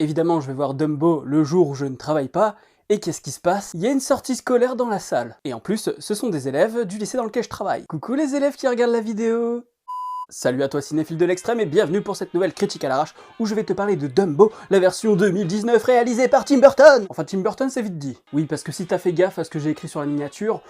Évidemment, je vais voir Dumbo le jour où je ne travaille pas, et qu'est-ce qui se passe? Il y a une sortie scolaire dans la salle. Et en plus, ce sont des élèves du lycée dans lequel je travaille. Coucou les élèves qui regardent la vidéo! Salut à toi cinéphile de l'extrême et bienvenue pour cette nouvelle critique à l'arrache où je vais te parler de Dumbo, la version 2019 réalisée par Tim Burton! Enfin Tim Burton c'est vite dit. Oui parce que si t'as fait gaffe à ce que j'ai écrit sur la miniature,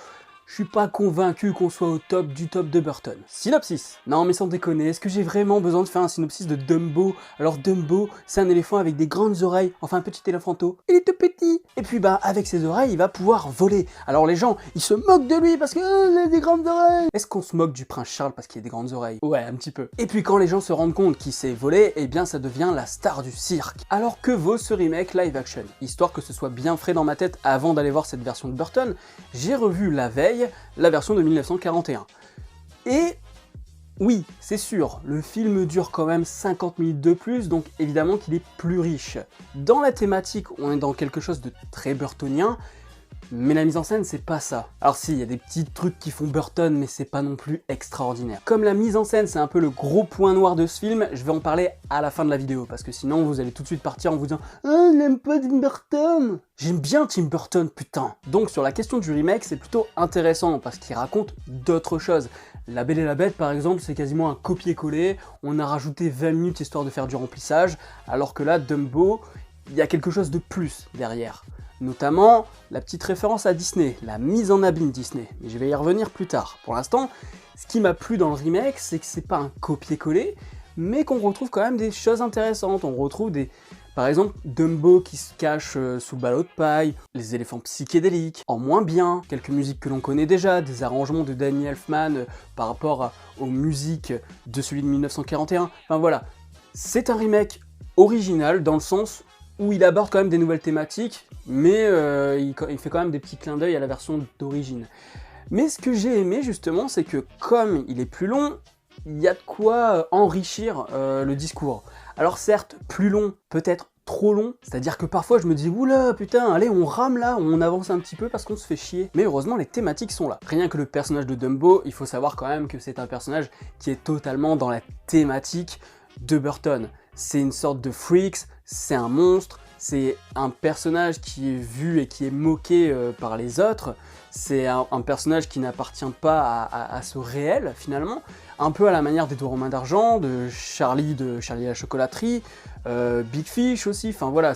je suis pas convaincu qu'on soit au top du top de Burton. Synopsis. Non mais sans déconner, est-ce que j'ai vraiment besoin de faire un synopsis de Dumbo? Alors Dumbo, c'est un éléphant avec des grandes oreilles, enfin un petit éléphanteau. Il est tout petit. Et puis bah avec ses oreilles, il va pouvoir voler. Alors les gens, ils se moquent de lui parce que il a des grandes oreilles. Est-ce qu'on se moque du prince Charles parce qu'il a des grandes oreilles? Ouais, un petit peu. Et puis quand les gens se rendent compte qu'il sait voler, eh bien ça devient la star du cirque. Alors que vaut ce remake live action? Histoire que ce soit bien frais dans ma tête avant d'aller voir cette version de Burton, j'ai revu la veille la version de 1941. Et oui, c'est sûr, le film dure quand même 50 minutes de plus, donc évidemment qu'il est plus riche. Dans la thématique, on est dans quelque chose de très burtonien, mais la mise en scène, c'est pas ça. Alors si, il y a des petits trucs qui font Burton, mais c'est pas non plus extraordinaire. Comme la mise en scène, c'est un peu le gros point noir de ce film, je vais en parler à la fin de la vidéo, parce que sinon vous allez tout de suite partir en vous disant « Ah, j'aime pas Tim Burton !» J'aime bien Tim Burton, putain. Donc sur la question du remake, c'est plutôt intéressant, parce qu'il raconte d'autres choses. La Belle et la Bête, par exemple, c'est quasiment un copier-coller, on a rajouté 20 minutes histoire de faire du remplissage, alors que là, Dumbo, il y a quelque chose de plus derrière. Notamment la petite référence à Disney, la mise en abîme Disney, mais je vais y revenir plus tard. Pour l'instant, ce qui m'a plu dans le remake, c'est que c'est pas un copier-coller, mais qu'on retrouve quand même des choses intéressantes. On retrouve par exemple, Dumbo qui se cache sous le ballot de paille, les éléphants psychédéliques, en moins bien, quelques musiques que l'on connaît déjà, des arrangements de Danny Elfman par rapport aux musiques de celui de 1941. Enfin voilà, c'est un remake original dans le sens où il aborde quand même des nouvelles thématiques, mais il fait quand même des petits clins d'œil à la version d'origine. Mais ce que j'ai aimé justement, c'est que comme il est plus long, il y a de quoi enrichir le discours. Alors certes, plus long, peut-être trop long, c'est-à-dire que parfois je me dis « Oula, putain, allez, on rame là, on avance un petit peu parce qu'on se fait chier ». Mais heureusement, les thématiques sont là. Rien que le personnage de Dumbo, il faut savoir quand même que c'est un personnage qui est totalement dans la thématique de Burton. C'est une sorte de freaks, c'est un monstre, c'est un personnage qui est vu et qui est moqué par les autres, c'est un personnage qui n'appartient pas à ce réel finalement, un peu à la manière des Deux Romains d'Argent, de Charlie la chocolaterie, Big Fish aussi, enfin voilà,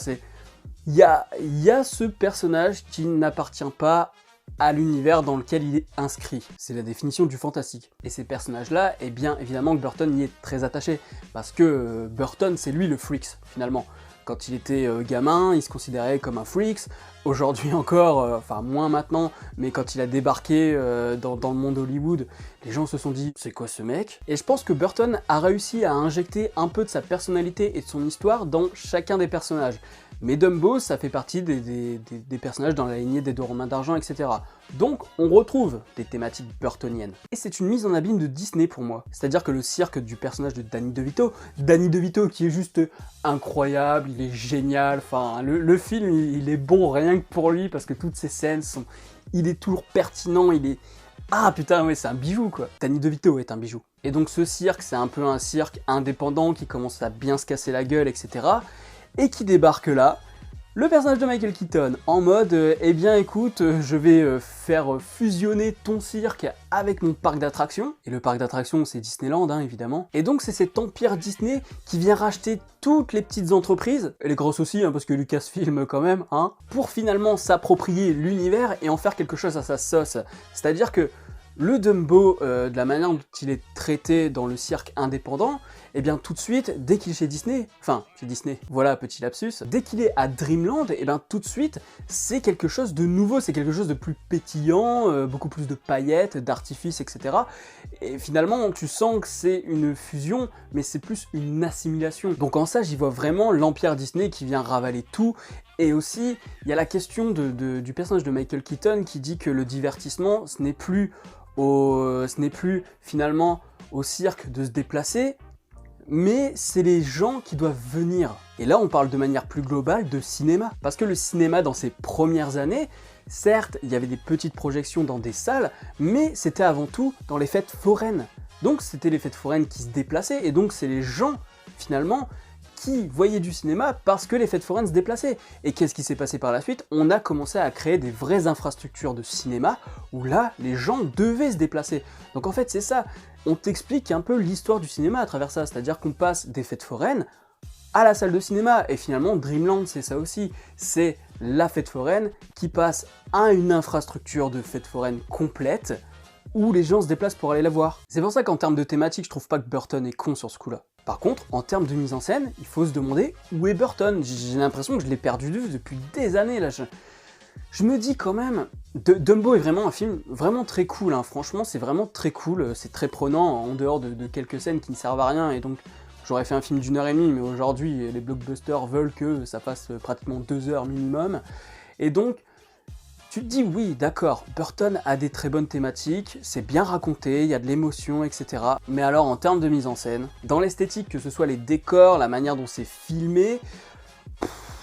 il y a ce personnage qui n'appartient pas à l'univers dans lequel il est inscrit. C'est la définition du fantastique. Et ces personnages-là, eh bien évidemment que Burton y est très attaché, parce que Burton c'est lui le freaks finalement. Quand il était gamin, il se considérait comme un freaks. Aujourd'hui encore, enfin moins maintenant, mais quand il a débarqué dans le monde Hollywood, les gens se sont dit « c'est quoi ce mec ?» Et je pense que Burton a réussi à injecter un peu de sa personnalité et de son histoire dans chacun des personnages. Mais Dumbo, ça fait partie des personnages dans la lignée des Deux Romains d'Argent, etc. Donc on retrouve des thématiques burtoniennes. Et c'est une mise en abîme de Disney pour moi. C'est-à-dire que le cirque du personnage de Danny DeVito qui est juste incroyable, il est génial, enfin le film il est bon rien que pour lui parce que toutes ces scènes il est toujours pertinent, il est... Ah putain ouais c'est un bijou quoi. Danny DeVito est un bijou. Et donc ce cirque c'est un peu un cirque indépendant qui commence à bien se casser la gueule, etc. Et qui débarque là, le personnage de Michael Keaton, en mode eh bien écoute, je vais faire fusionner ton cirque avec mon parc d'attractions. Et le parc d'attractions, c'est Disneyland, hein, évidemment. Et donc c'est cet empire Disney qui vient racheter toutes les petites entreprises, et les grosses aussi, hein, parce que Lucasfilm quand même, hein, pour finalement s'approprier l'univers et en faire quelque chose à sa sauce. C'est-à-dire que le Dumbo, de la manière dont il est traité dans le cirque indépendant, eh bien tout de suite, dès qu'il est chez Disney, voilà, petit lapsus, dès qu'il est à Dreamland, eh bien tout de suite, c'est quelque chose de nouveau, c'est quelque chose de plus pétillant, beaucoup plus de paillettes, d'artifices, etc. Et finalement, tu sens que c'est une fusion, mais c'est plus une assimilation. Donc en ça, j'y vois vraiment l'empire Disney qui vient ravaler tout. Et aussi, il y a la question du personnage de Michael Keaton qui dit que le divertissement, ce n'est plus finalement au cirque de se déplacer, mais c'est les gens qui doivent venir. Et là, on parle de manière plus globale de cinéma. Parce que le cinéma, dans ses premières années, certes, il y avait des petites projections dans des salles, mais c'était avant tout dans les fêtes foraines. Donc c'était les fêtes foraines qui se déplaçaient, et donc c'est les gens, finalement, qui voyaient du cinéma parce que les fêtes foraines se déplaçaient. Et qu'est-ce qui s'est passé par la suite? On a commencé à créer des vraies infrastructures de cinéma où là, les gens devaient se déplacer. Donc en fait, c'est ça. On t'explique un peu l'histoire du cinéma à travers ça, c'est-à-dire qu'on passe des fêtes foraines à la salle de cinéma, et finalement Dreamland c'est ça aussi, c'est la fête foraine qui passe à une infrastructure de fête foraine complète, où les gens se déplacent pour aller la voir. C'est pour ça qu'en termes de thématique, je trouve pas que Burton est con sur ce coup-là. Par contre, en termes de mise en scène, il faut se demander où est Burton. J'ai l'impression que je l'ai perdu de vue depuis des années là. Je me dis quand même, Dumbo est vraiment un film vraiment très cool, hein. Franchement c'est vraiment très cool, c'est très prenant en dehors de quelques scènes qui ne servent à rien, et donc j'aurais fait un film d'1h30, mais aujourd'hui les blockbusters veulent que ça fasse pratiquement 2 heures minimum, et donc tu te dis oui d'accord, Burton a des très bonnes thématiques, c'est bien raconté, il y a de l'émotion, etc. Mais alors en termes de mise en scène, dans l'esthétique, que ce soit les décors, la manière dont c'est filmé,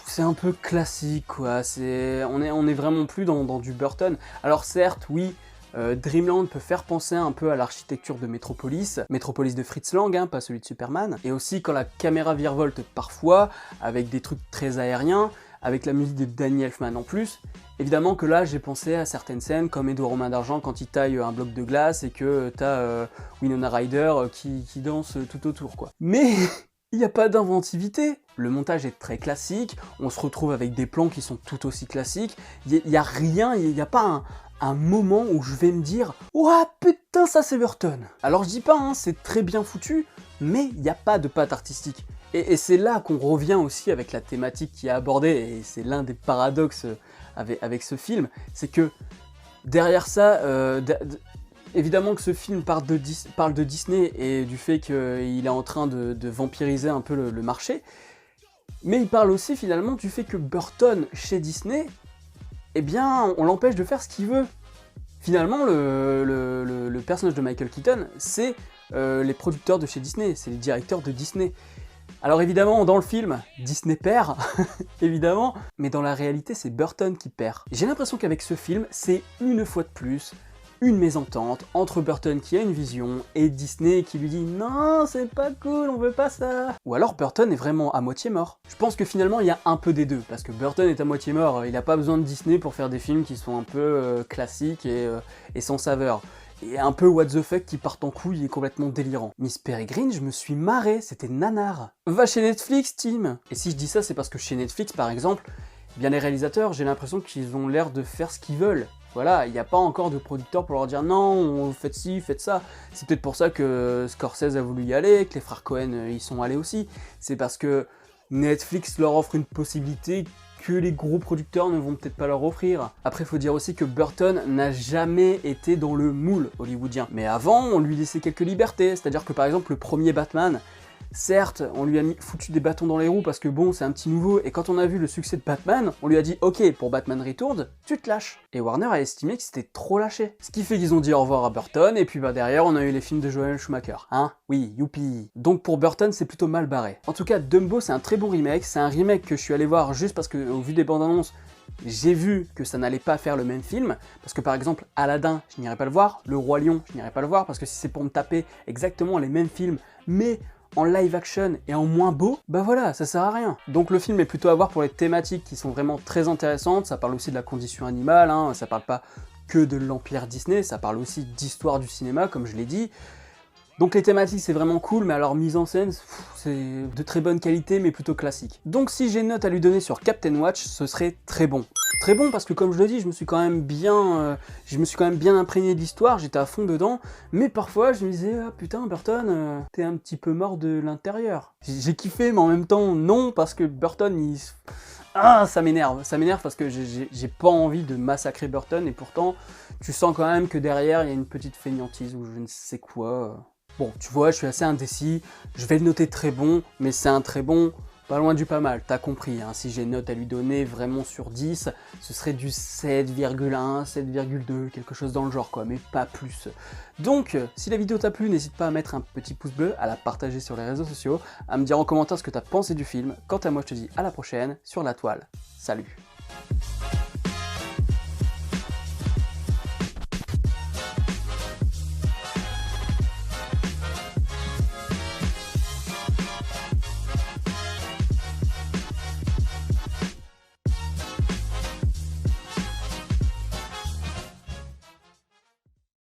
c'est un peu classique quoi, on est vraiment plus dans du Burton. Alors certes, oui, Dreamland peut faire penser un peu à l'architecture de Metropolis de Fritz Lang, hein, pas celui de Superman, et aussi quand la caméra virevolte parfois, avec des trucs très aériens, avec la musique de Danny Elfman en plus, évidemment que là j'ai pensé à certaines scènes comme Édouard aux mains d'argent quand il taille un bloc de glace et que t'as Winona Ryder qui danse tout autour quoi. Mais il n'y a pas d'inventivité. Le montage est très classique, on se retrouve avec des plans qui sont tout aussi classiques, il n'y a rien, il n'y a pas un moment où je vais me dire « Ouah putain ça c'est Burton !» Alors je dis pas, hein, c'est très bien foutu, mais il n'y a pas de patte artistique. Et c'est là qu'on revient aussi avec la thématique qui est abordée, et c'est l'un des paradoxes avec ce film, c'est que derrière ça, évidemment que ce film parle de Disney et du fait qu'il est en train de vampiriser un peu le marché, mais il parle aussi finalement du fait que Burton, chez Disney, eh bien, on l'empêche de faire ce qu'il veut. Finalement, le personnage de Michael Keaton, c'est les producteurs de chez Disney, c'est les directeurs de Disney. Alors évidemment, dans le film, Disney perd, évidemment, mais dans la réalité, c'est Burton qui perd. J'ai l'impression qu'avec ce film, c'est une fois de plus une mésentente entre Burton qui a une vision et Disney qui lui dit « Non, c'est pas cool, on veut pas ça !» Ou alors Burton est vraiment à moitié mort. Je pense que finalement il y a un peu des deux, parce que Burton est à moitié mort, il a pas besoin de Disney pour faire des films qui sont un peu classiques et sans saveur. Et un peu what the fuck qui part en couille et complètement délirant. Miss Peregrine, je me suis marré, c'était nanar. Va chez Netflix, Tim. Et si je dis ça, c'est parce que chez Netflix, par exemple, eh bien les réalisateurs, j'ai l'impression qu'ils ont l'air de faire ce qu'ils veulent. Voilà, il n'y a pas encore de producteurs pour leur dire non, faites ci, faites ça. C'est peut-être pour ça que Scorsese a voulu y aller, que les frères Cohen y sont allés aussi. C'est parce que Netflix leur offre une possibilité que les gros producteurs ne vont peut-être pas leur offrir. Après, il faut dire aussi que Burton n'a jamais été dans le moule hollywoodien. Mais avant, on lui laissait quelques libertés, c'est-à-dire que par exemple, le premier Batman, certes, on lui a foutu des bâtons dans les roues parce que bon, c'est un petit nouveau, et quand on a vu le succès de Batman, on lui a dit « Ok, pour Batman Returns, tu te lâches ». Et Warner a estimé que c'était trop lâché. Ce qui fait qu'ils ont dit au revoir à Burton, et puis bah derrière, on a eu les films de Joel Schumacher. Hein? Oui, youpi. Donc pour Burton, c'est plutôt mal barré. En tout cas, Dumbo, c'est un très bon remake, c'est un remake que je suis allé voir juste parce que, au vu des bandes annonces, j'ai vu que ça n'allait pas faire le même film, parce que par exemple, Aladdin, je n'irai pas le voir, Le Roi Lion, je n'irai pas le voir, parce que si c'est pour me taper exactement les mêmes films, mais en live action et en moins beau, bah voilà, ça sert à rien. Donc le film est plutôt à voir pour les thématiques qui sont vraiment très intéressantes, ça parle aussi de la condition animale, hein, ça parle pas que de l'empire Disney, ça parle aussi d'histoire du cinéma, comme je l'ai dit. Donc les thématiques c'est vraiment cool, mais alors mise en scène, c'est de très bonne qualité mais plutôt classique. Donc si j'ai une note à lui donner sur Captain Watch, ce serait très bon. Très bon parce que comme je le dis, je me suis quand même bien imprégné de l'histoire, j'étais à fond dedans, mais parfois je me disais ah putain Burton, t'es un petit peu mort de l'intérieur. J'ai kiffé mais en même temps non, parce que Burton ça m'énerve parce que j'ai pas envie de massacrer Burton, et pourtant tu sens quand même que derrière il y a une petite fainéantise ou je ne sais quoi. Bon, tu vois, je suis assez indécis, je vais le noter très bon, mais c'est un très bon, pas loin du pas mal, t'as compris, hein. Si j'ai une note à lui donner vraiment sur 10, ce serait du 7,1, 7,2, quelque chose dans le genre quoi, mais pas plus. Donc, si la vidéo t'a plu, n'hésite pas à mettre un petit pouce bleu, à la partager sur les réseaux sociaux, à me dire en commentaire ce que t'as pensé du film. Quant à moi, je te dis à la prochaine sur la toile. Salut!